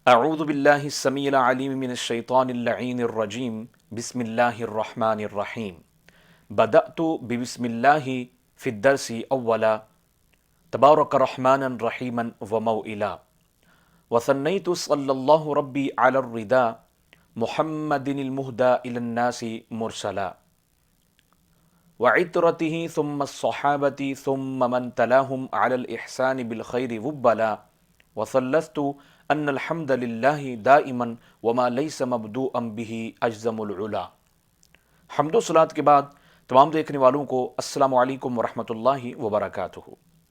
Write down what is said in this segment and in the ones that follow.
اعوذ باللہ السمیع العلیم من الشیطان اللعین الرجیم بسم اللہ الرحمن الرحیم بدأت ببسم اللہ فی الدرس اولا تبارک رحمانا رحیما وموئلا وثنیت صلی اللہ ربی علی الردا محمد المہدى الى الناس مرسلا وعطرته ثم الصحابة ثم من تلاهم على الإحسان بالخير وبلا وثلثت ان الحمد للہ دائما وما لیس مبدوءا به اجزم العلا۔ حمد و صلات کے بعد تمام دیکھنے والوں کو السلام علیکم ورحمۃ اللہ وبرکاتہ۔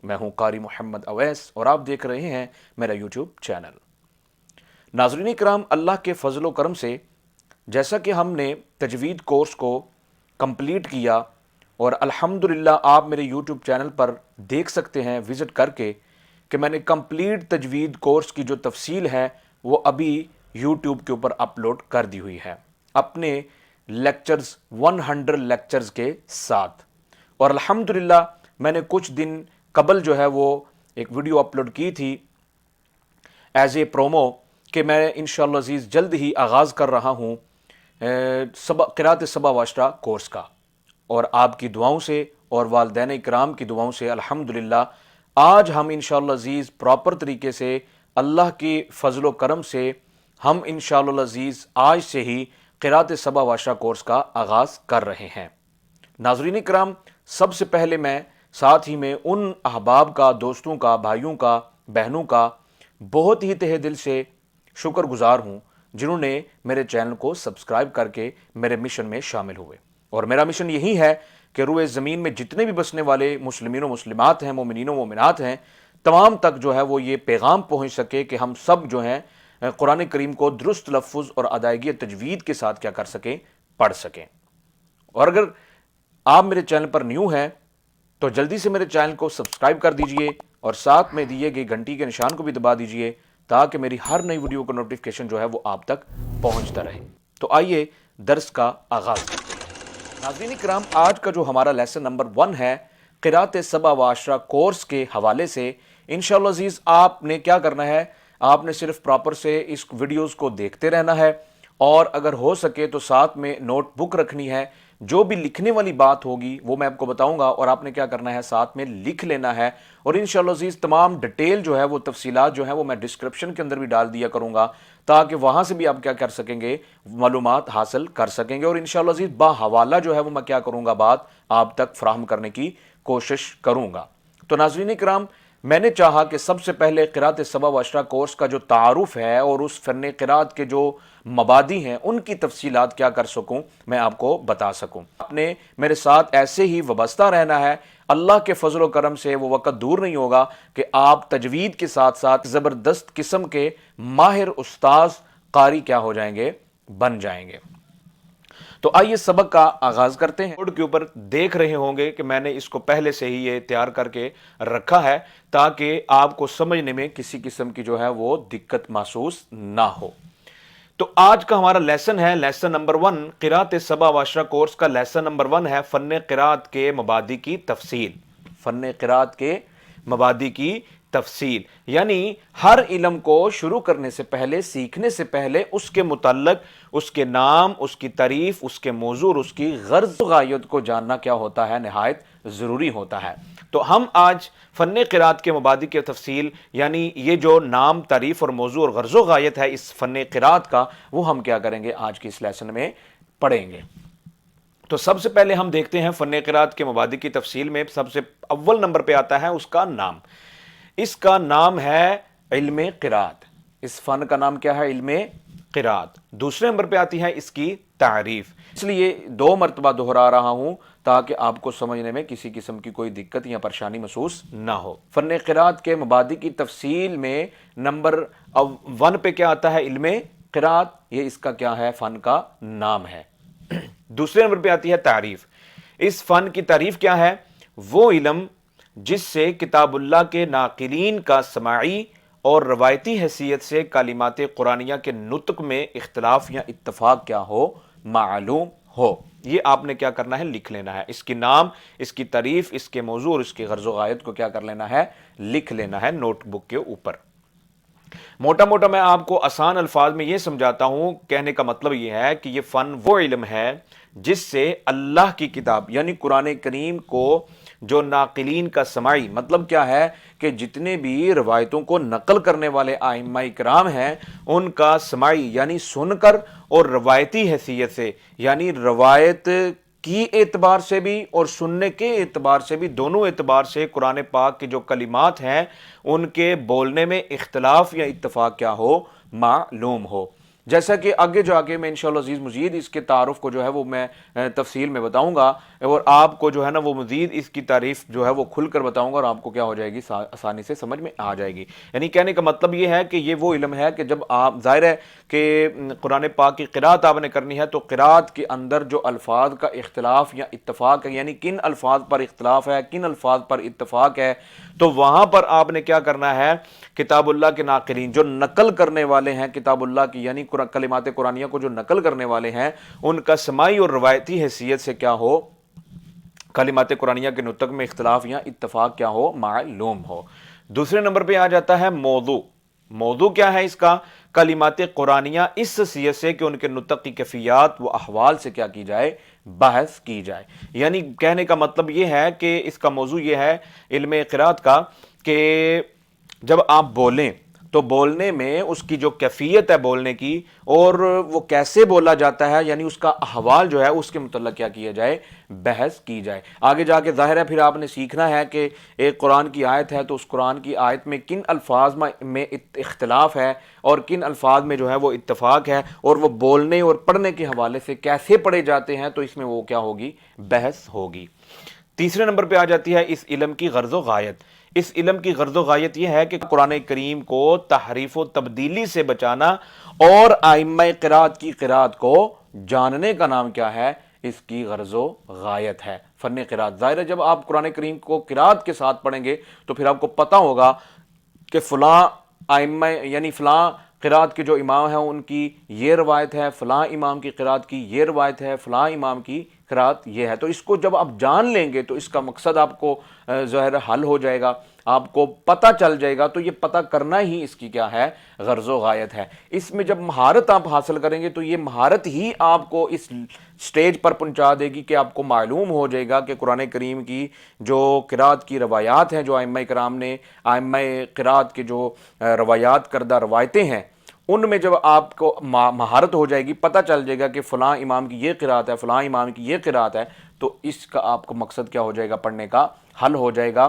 میں ہوں قاری محمد اویس اور آپ دیکھ رہے ہیں میرا یوٹیوب چینل۔ ناظرین کرام، اللہ کے فضل و کرم سے جیسا کہ ہم نے تجوید کورس کو کمپلیٹ کیا اور الحمدللہ آپ میرے یوٹیوب چینل پر دیکھ سکتے ہیں وزٹ کر کے کہ میں نے کمپلیٹ تجوید کورس کی جو تفصیل ہے وہ ابھی یوٹیوب کے اوپر اپلوڈ کر دی ہوئی ہے اپنے لیکچرز 100 لیکچرز کے ساتھ۔ اور الحمدللہ میں نے کچھ دن قبل جو ہے وہ ایک ویڈیو اپلوڈ کی تھی ایز اے پرومو کہ میں انشاءاللہ عزیز جلد ہی آغاز کر رہا ہوں قرأت سبع وعشرہ کورس کا، اور آپ کی دعاؤں سے اور والدین اکرام کی دعاؤں سے الحمدللہ آج ہم انشاءاللہ عزیز پراپر طریقے سے اللہ کی فضل و کرم سے ہم انشاءاللہ عزیز آج سے ہی قرأت سبع وعشرہ کورس کا آغاز کر رہے ہیں۔ ناظرین کرام، سب سے پہلے میں ساتھ ہی میں ان احباب کا، دوستوں کا، بھائیوں کا، بہنوں کا بہت ہی تہہ دل سے شکر گزار ہوں جنہوں نے میرے چینل کو سبسکرائب کر کے میرے مشن میں شامل ہوئے۔ اور میرا مشن یہی ہے کہ روئے زمین میں جتنے بھی بسنے والے مسلمین و مسلمات ہیں، مومنین و مومنات ہیں، تمام تک جو ہے وہ یہ پیغام پہنچ سکے کہ ہم سب جو ہیں قرآن کریم کو درست لفظ اور ادائیگی تجوید کے ساتھ کیا کر سکیں، پڑھ سکیں۔ اور اگر آپ میرے چینل پر نیو ہیں تو جلدی سے میرے چینل کو سبسکرائب کر دیجئے اور ساتھ میں دیے گئے گھنٹی کے نشان کو بھی دبا دیجئے تاکہ میری ہر نئی ویڈیو کا نوٹیفیکیشن جو ہے وہ آپ تک پہنچتا رہے۔ تو آئیے درس کا آغاز کرتے ہیں۔ ناظرین کرام، آج کا جو ہمارا لیسن نمبر 1 ہے قرأت سبع وعشرہ کورس کے حوالے سے انشاءاللہ عزیز آپ نے کیا کرنا ہے، آپ نے صرف پراپر سے اس ویڈیوز کو دیکھتے رہنا ہے اور اگر ہو سکے تو ساتھ میں نوٹ بک رکھنی ہے۔ جو بھی لکھنے والی بات ہوگی وہ میں آپ کو بتاؤں گا اور آپ نے کیا کرنا ہے، ساتھ میں لکھ لینا ہے۔ اور انشاءاللہ عزیز تمام ڈیٹیل جو ہے وہ تفصیلات جو ہیں وہ میں ڈسکرپشن کے اندر بھی ڈال دیا کروں گا تاکہ وہاں سے بھی آپ کیا کر سکیں گے، معلومات حاصل کر سکیں گے۔ اور انشاءاللہ عزیز باحوالہ جو ہے وہ میں کیا کروں گا، بات آپ تک فراہم کرنے کی کوشش کروں گا۔ تو ناظرین کرام، میں نے چاہا کہ سب سے پہلے قرأت سبع وعشرہ کورس کا جو تعارف ہے اور اس فن قرأت کے جو مبادی ہیں ان کی تفصیلات کیا کر سکوں، میں آپ کو بتا سکوں۔ آپ نے میرے ساتھ ایسے ہی وابستہ رہنا ہے، اللہ کے فضل و کرم سے وہ وقت دور نہیں ہوگا کہ آپ تجوید کے ساتھ ساتھ زبردست قسم کے ماہر استاذ قاری کیا ہو جائیں گے، بن جائیں گے۔ تو آئیے سبق کا آغاز کرتے ہیں۔ بورڈ کے اوپر دیکھ رہے ہوں گے کہ میں نے اس کو پہلے سے ہی یہ تیار کر کے رکھا ہے تاکہ آپ کو سمجھنے میں کسی قسم کی جو ہے وہ دقت محسوس نہ ہو۔ تو آج کا ہمارا لیسن ہے لیسن نمبر 1، قرأت سبع وعشرہ کورس کا لیسن نمبر 1 ہے فن قرأت کے مبادی کی تفصیل۔ فن قرأت کے مبادی کی تفصیل یعنی ہر علم کو شروع کرنے سے پہلے، سیکھنے سے پہلے اس کے متعلق، اس کے نام، اس کی تعریف، اس کے موضوع اور اس کی غرض و غایت کو جاننا کیا ہوتا ہے، نہایت ضروری ہوتا ہے۔ تو ہم آج فن قرأت کے مبادی کی تفصیل یعنی یہ جو نام، تعریف اور موضوع اور غرض و غایت ہے اس فن قرأت کا، وہ ہم کیا کریں گے، آج کی اس لیسن میں پڑھیں گے۔ تو سب سے پہلے ہم دیکھتے ہیں فن قرأت کے مبادی کی تفصیل میں سب سے اول نمبر پہ آتا ہے اس کا نام۔ اس کا نام ہے علم قرأت۔ اس فن کا نام کیا ہے، علم قرأت۔ دوسرے نمبر پہ آتی ہے اس کی تعریف۔ اس لیے 2 مرتبہ دہرا رہا ہوں تاکہ آپ کو سمجھنے میں کسی قسم کی کوئی دقت یا پریشانی محسوس نہ ہو۔ فن قرأت کے مبادی کی تفصیل میں نمبر 1 پہ کیا آتا ہے، علم قرأت۔ یہ اس کا کیا ہے، فن کا نام ہے۔ دوسرے نمبر پہ آتی ہے تعریف۔ اس فن کی تعریف کیا ہے، وہ علم جس سے کتاب اللہ کے ناقلین کا سماعی اور روایتی حیثیت سے کلمات قرآنیہ کے نطق میں اختلاف یا اتفاق کیا ہو، معلوم ہو۔ یہ آپ نے کیا کرنا ہے، لکھ لینا ہے۔ اس کی نام، اس کی تعریف، اس کے موضوع اور اس کی غرض و غایت کو کیا کر لینا ہے، لکھ لینا ہے نوٹ بک کے اوپر۔ موٹا موٹا میں آپ کو آسان الفاظ میں یہ سمجھاتا ہوں، کہنے کا مطلب یہ ہے کہ یہ فن وہ علم ہے جس سے اللہ کی کتاب یعنی قرآن کریم کو جو ناقلین کا سماعی، مطلب کیا ہے کہ جتنے بھی روایتوں کو نقل کرنے والے ائمہ کرام ہیں ان کا سماعی یعنی سن کر، اور روایتی حیثیت سے یعنی روایت کی اعتبار سے بھی اور سننے کے اعتبار سے بھی، دونوں اعتبار سے قرآن پاک کے جو کلمات ہیں ان کے بولنے میں اختلاف یا اتفاق کیا ہو، معلوم ہو۔ جیسا کہ آگے جو آگے میں انشاءاللہ عزیز مزید اس کے تعارف کو جو ہے وہ میں تفصیل میں بتاؤں گا، اور آپ کو جو ہے نا وہ مزید اس کی تعریف جو ہے وہ کھل کر بتاؤں گا، اور آپ کو کیا ہو جائے گی، آسانی سے سمجھ میں آ جائے گی۔ یعنی کہنے کا مطلب یہ ہے کہ یہ وہ علم ہے کہ جب آپ، ظاہر ہے کہ قرآن پاک کی قرات آپ نے کرنی ہے تو قرات کے اندر جو الفاظ کا اختلاف یا اتفاق ہے، یعنی کن الفاظ پر اختلاف ہے، کن الفاظ پر اتفاق ہے، تو وہاں پر آپ نے کیا کرنا ہے، کتاب اللہ کے ناقلین جو نقل کرنے والے ہیں کتاب اللہ کی یعنی کلمات قرآنیہ کو جو نقل کرنے والے ہیں ان کا سماعی اور روایتی حیثیت سے کیا ہو، کلمات قرآنیہ کے نطق میں اختلاف یا اتفاق کیا ہو، معلوم ہو۔ دوسرے نمبر پہ آ جاتا ہے موضوع۔ موضوع کیا ہے اس کا؟ کلمات قرآنیہ اس حیثیت سے کہ ان کے نطق کی کیفیات و احوال سے کیا کی جائے، بحث کی جائے۔ یعنی کہنے کا مطلب یہ ہے کہ اس کا موضوع یہ ہے علم قرات کا کہ جب آپ بولیں تو بولنے میں اس کی جو کیفیت ہے بولنے کی، اور وہ کیسے بولا جاتا ہے یعنی اس کا احوال جو ہے اس کے متعلق کیا کیا جائے، بحث کی جائے۔ آگے جا کے ظاہر ہے پھر آپ نے سیکھنا ہے کہ ایک قرآن کی آیت ہے تو اس قرآن کی آیت میں کن الفاظ میں اختلاف ہے اور کن الفاظ میں جو ہے وہ اتفاق ہے، اور وہ بولنے اور پڑھنے کے حوالے سے کیسے پڑھے جاتے ہیں، تو اس میں وہ کیا ہوگی، بحث ہوگی۔ تیسرے نمبر پہ آ جاتی ہے اس علم کی غرض و غایت۔ اس علم کی غرض و غایت یہ ہے کہ قرآن کریم کو تحریف و تبدیلی سے بچانا، اور ائمہ قرات کی قرات کو جاننے کا نام کیا ہے، اس کی غرض و غایت ہے، فن قرات۔ ظاہر ہے جب آپ قرآن کریم کو قرات کے ساتھ پڑھیں گے تو پھر آپ کو پتہ ہوگا کہ فلاں ائمہ یعنی فلاں قرات کے جو امام ہیں ان کی یہ روایت ہے، فلاں امام کی قرات کی یہ روایت ہے، فلاں امام کی قرات یہ ہے۔ تو اس کو جب آپ جان لیں گے تو اس کا مقصد آپ کو ظاہر حل ہو جائے گا، آپ کو پتہ چل جائے گا۔ تو یہ پتہ کرنا ہی اس کی کیا ہے، غرض و غایت ہے۔ اس میں جب مہارت آپ حاصل کریں گے تو یہ مہارت ہی آپ کو اس سٹیج پر پہنچا دے گی کہ آپ کو معلوم ہو جائے گا کہ قرآن کریم کی جو قرات کی روایات ہیں، جو ائمہ کرام نے ائمہ قرات کے جو روایات کردہ روایتیں ہیں ان میں جب آپ کو مہارت ہو جائے گی، پتہ چل جائے گا کہ فلاں امام کی یہ قرات ہے، فلاں امام کی یہ قرات ہے، تو اس کا آپ کو مقصد کیا ہو جائے گا، پڑھنے کا حل ہو جائے گا،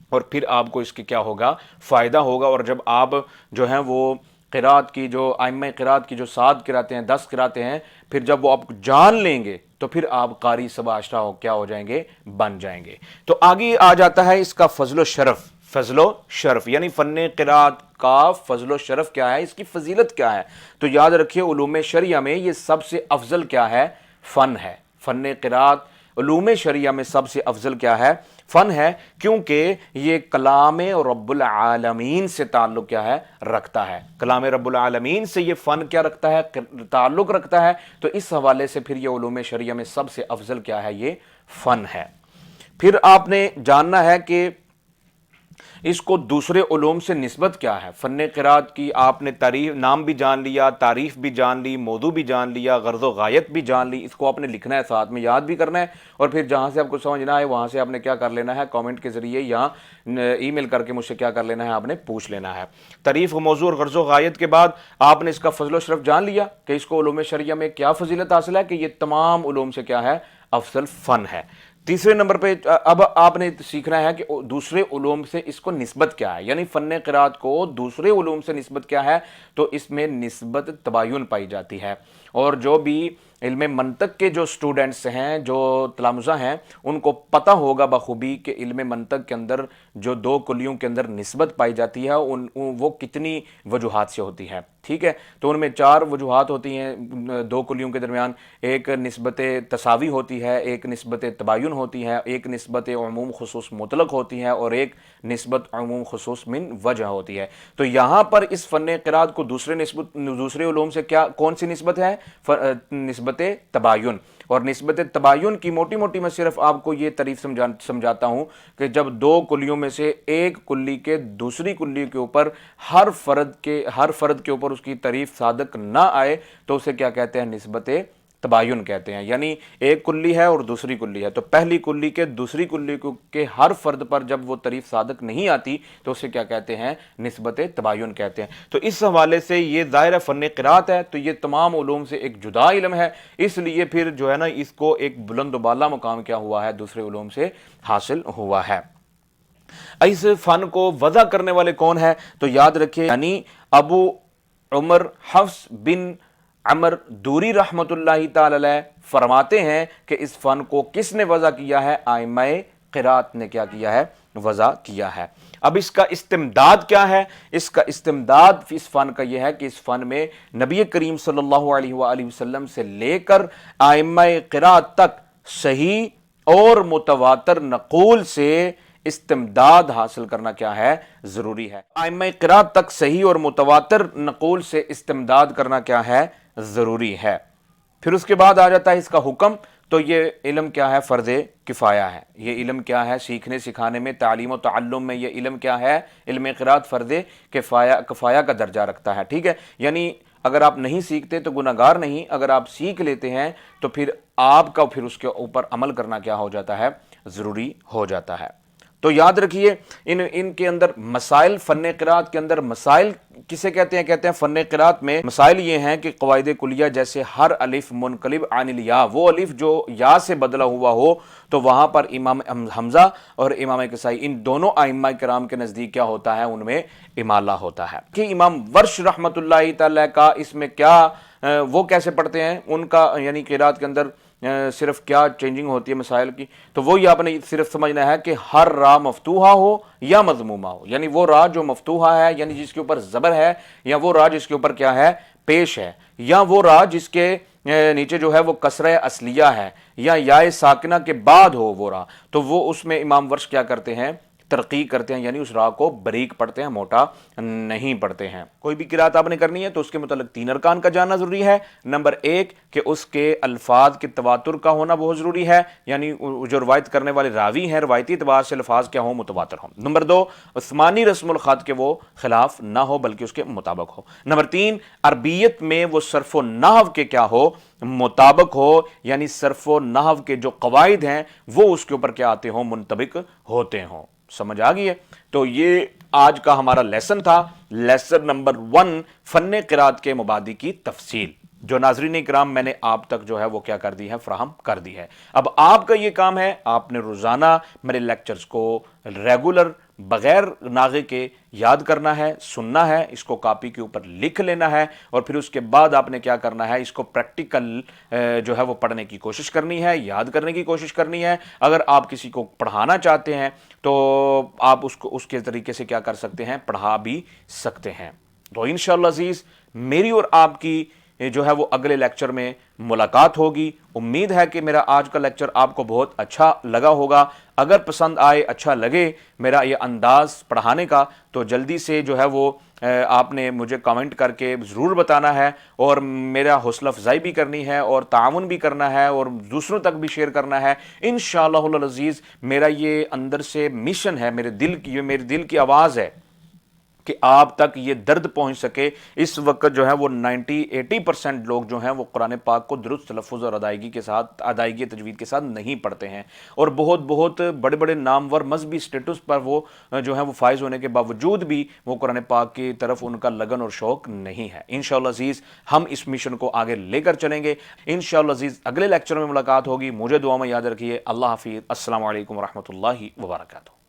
اور پھر آپ کو اس کے کیا ہوگا، فائدہ ہوگا۔ اور جب آپ جو ہیں وہ قرات کی جو ائمہ قرات کی جو 7 قراتیں ہیں، 10 قراتیں ہیں، پھر جب وہ آپ جان لیں گے تو پھر آپ قاری 7 ہو کیا ہو جائیں گے، بن جائیں گے۔ تو آگے آ جاتا ہے اس کا فضل و شرف۔ فضل و شرف یعنی فن قرات کا فضل و شرف کیا ہے، اس کی فضیلت کیا ہے؟ تو یاد رکھیے علوم شرعیہ میں یہ سب سے افضل کیا ہے، فن ہے۔ فن قرات علوم شرعیہ میں سب سے افضل کیا ہے، فن ہے، کیونکہ یہ کلام رب العالمین سے تعلق کیا ہے، رکھتا ہے۔ کلام رب العالمین سے یہ فن کیا رکھتا ہے، تعلق رکھتا ہے۔ تو اس حوالے سے پھر یہ علوم شرعیہ میں سب سے افضل کیا ہے، یہ فن ہے۔ پھر آپ نے جاننا ہے کہ اس کو دوسرے علوم سے نسبت کیا ہے۔ فن قرات کی آپ نے تعریف، نام بھی جان لیا، تعریف بھی جان لی، موضوع بھی جان لیا، غرض و غایت بھی جان لی۔ اس کو آپ نے لکھنا ہے، ساتھ میں یاد بھی کرنا ہے، اور پھر جہاں سے آپ کو سمجھنا ہے وہاں سے آپ نے کیا کر لینا ہے، کامنٹ کے ذریعے یا ای میل کر کے مجھ سے کیا کر لینا ہے، آپ نے پوچھ لینا ہے۔ تعریف، موضوع اور غرض و غایت کے بعد آپ نے اس کا فضل و شرف جان لیا کہ اس کو علوم شرعیہ میں کیا فضیلت حاصل ہے، کہ یہ تمام علوم سے کیا ہے، افضل فن ہے۔ تیسرے نمبر پہ اب آپ نے سیکھنا ہے کہ دوسرے علوم سے اس کو نسبت کیا ہے، یعنی فن قرات کو دوسرے علوم سے نسبت کیا ہے۔ تو اس میں نسبت تباین پائی جاتی ہے، اور جو بھی علم منطق کے جو سٹوڈنٹس ہیں، جو تلامذہ ہیں، ان کو پتہ ہوگا بخوبی کہ علم منطق کے اندر جو 2 کلیوں کے اندر نسبت پائی جاتی ہے وہ کتنی وجوہات سے ہوتی ہے، ٹھیک ہے۔ تو ان میں 4 وجوہات ہوتی ہیں 2 کلیوں کے درمیان۔ ایک نسبت تساوی ہوتی ہے، ایک نسبت تباین ہوتی ہے، ایک نسبت عموم خصوص مطلق ہوتی ہے، اور ایک نسبت عموم خصوص من وجہ ہوتی ہے۔ تو یہاں پر اس فن قرات کو دوسرے علوم سے کیا، کون سی نسبت ہے، نسبت تباین. اور نسبت تباین کی موٹی موٹی میں صرف آپ کو یہ تعریف سمجھاتا ہوں کہ جب دو کلیوں میں سے ایک کلی کے دوسری کلی کے اوپر ہر فرد کے اوپر اس کی تعریف صادق نہ آئے تو اسے کیا کہتے ہیں؟ نسبت تباین کہتے ہیں. یعنی ایک کلی ہے اور دوسری کلی ہے، تو پہلی کلی کے دوسری کلی کے ہر فرد پر جب وہ تعریف صادق نہیں آتی تو اسے کیا کہتے ہیں؟ نسبت تباین کہتے ہیں. تو اس حوالے سے یہ ظاہر فن قرات ہے، تو یہ تمام علوم سے ایک جدا علم ہے، اس لیے پھر جو ہے نا اس کو ایک بلند و بالا مقام کیا ہوا ہے؟ دوسرے علوم سے حاصل ہوا ہے. اس فن کو وضع کرنے والے کون ہیں؟ تو یاد رکھیے، یعنی ابو عمر حفص بن عمر دوری رحمت اللہ تعالی علیہ فرماتے ہیں کہ اس فن کو کس نے وضع کیا ہے؟ ائمہ قرات نے کیا کیا ہے؟ وضع کیا ہے. اب اس کا استمداد کیا ہے؟ اس کا استمداد اس فن کا یہ ہے کہ اس فن میں نبی کریم صلی اللہ علیہ وآلہ وسلم سے لے کر ائمہ قرات تک صحیح اور متواتر نقول سے استمداد حاصل کرنا کیا ہے؟ ضروری ہے. ائمہ قرات تک صحیح اور متواتر نقول سے استمداد کرنا کیا ہے؟ ضروری ہے. پھر اس کے بعد آ جاتا ہے اس کا حکم. تو یہ علم کیا ہے؟ فرض کفایہ ہے. یہ علم کیا ہے؟ سیکھنے سکھانے میں، تعلیم و تعلم میں یہ علم کیا ہے؟ علم قرات فرض کفایہ کا درجہ رکھتا ہے. ٹھیک ہے، یعنی اگر آپ نہیں سیکھتے تو گناہگار نہیں، اگر آپ سیکھ لیتے ہیں تو پھر آپ کا پھر اس کے اوپر عمل کرنا کیا ہو جاتا ہے؟ ضروری ہو جاتا ہے. تو یاد رکھیے ان کے اندر مسائل، فن قرات کے اندر مسائل کسے کہتے ہیں؟ کہتے ہیں فن قرات میں مسائل یہ ہیں کہ قواعد کلیہ جیسے ہر الف منقلب عن الیا، وہ الف جو یا سے بدلا ہوا ہو تو وہاں پر امام حمزہ اور امام کسائی ان دونوں ائمہ کرام کے نزدیک کیا ہوتا ہے؟ ان میں امالہ ہوتا ہے. کہ امام ورش رحمت اللہ تعالی کا اس میں کیا وہ کیسے پڑھتے ہیں؟ ان کا یعنی قرات کے اندر صرف کیا چینجنگ ہوتی ہے مسائل کی؟ تو وہی آپ نے صرف سمجھنا ہے کہ ہر را مفتوحہ ہو یا مضمومہ ہو، یعنی وہ را جو مفتوحہ ہے یعنی جس کے اوپر زبر ہے، یا وہ را جس کے اوپر کیا ہے؟ پیش ہے، یا وہ را جس کے نیچے جو ہے وہ کسرہ اصلیہ ہے، یا یائے ساکنہ کے بعد ہو وہ را، تو وہ اس میں امام ورش کیا کرتے ہیں؟ ترقیق کرتے ہیں، یعنی اس راہ کو بریک پڑھتے ہیں، موٹا نہیں پڑھتے ہیں. کوئی بھی قرات آپ نے کرنی ہے تو اس کے متعلق 3 ارکان کا جاننا ضروری ہے. نمبر 1 کہ اس کے الفاظ کے تواتر کا ہونا بہت ضروری ہے، یعنی جو روایت کرنے والے راوی ہیں روایتی اعتبار سے الفاظ کیا ہوں؟ متواتر ہوں. نمبر 2 عثمانی رسم الخط کے وہ خلاف نہ ہو بلکہ اس کے مطابق ہو. نمبر 3 عربیت میں وہ صرف و نحو کے کیا ہو؟ مطابق ہو، یعنی صرف و نحو کے جو قواعد ہیں وہ اس کے اوپر کیا آتے ہوں؟ منطبق ہوتے ہوں. سمجھ آ گئی ہے؟ تو یہ آج کا ہمارا لیسن تھا، لیسن نمبر 1 فن قرات کے مبادی کی تفصیل، جو ناظرین اکرام میں نے آپ تک جو ہے وہ کیا کر دی ہے؟ فراہم کر دی ہے. اب آپ کا یہ کام ہے، آپ نے روزانہ میرے لیکچرز کو ریگولر بغیر ناغے کے یاد کرنا ہے، سننا ہے، اس کو کاپی کے اوپر لکھ لینا ہے، اور پھر اس کے بعد آپ نے کیا کرنا ہے؟ اس کو پریکٹیکل جو ہے وہ پڑھنے کی کوشش کرنی ہے، یاد کرنے کی کوشش کرنی ہے. اگر آپ کسی کو پڑھانا چاہتے ہیں تو آپ اس کو اس کے طریقے سے کیا کر سکتے ہیں؟ پڑھا بھی سکتے ہیں. تو انشاءاللہ عزیز میری اور آپ کی جو ہے وہ اگلے لیکچر میں ملاقات ہوگی. امید ہے کہ میرا آج کا لیکچر آپ کو بہت اچھا لگا ہوگا. اگر پسند آئے، اچھا لگے میرا یہ انداز پڑھانے کا، تو جلدی سے جو ہے وہ آپ نے مجھے کامنٹ کر کے ضرور بتانا ہے، اور میرا حوصلہ افزائی بھی کرنی ہے، اور تعاون بھی کرنا ہے، اور دوسروں تک بھی شیئر کرنا ہے. انشاءاللہ العزیز میرا یہ اندر سے مشن ہے، میرے دل کی آواز ہے کہ آپ تک یہ درد پہنچ سکے. اس وقت جو ہے وہ 90-80% لوگ جو ہیں وہ قرآن پاک کو درست تلفظ اور ادائیگی تجوید کے ساتھ نہیں پڑھتے ہیں، اور بہت بڑے بڑے نامور مذہبی سٹیٹس پر وہ جو ہے وہ فائز ہونے کے باوجود بھی وہ قرآن پاک کی طرف ان کا لگن اور شوق نہیں ہے. انشاءاللہ عزیز ہم اس مشن کو آگے لے کر چلیں گے. انشاءاللہ عزیز اگلے لیکچر میں ملاقات ہوگی. مجھے دعا میں یاد رکھیے. اللہ حافظ. السلام علیکم ورحمۃ اللہ وبرکاتہ.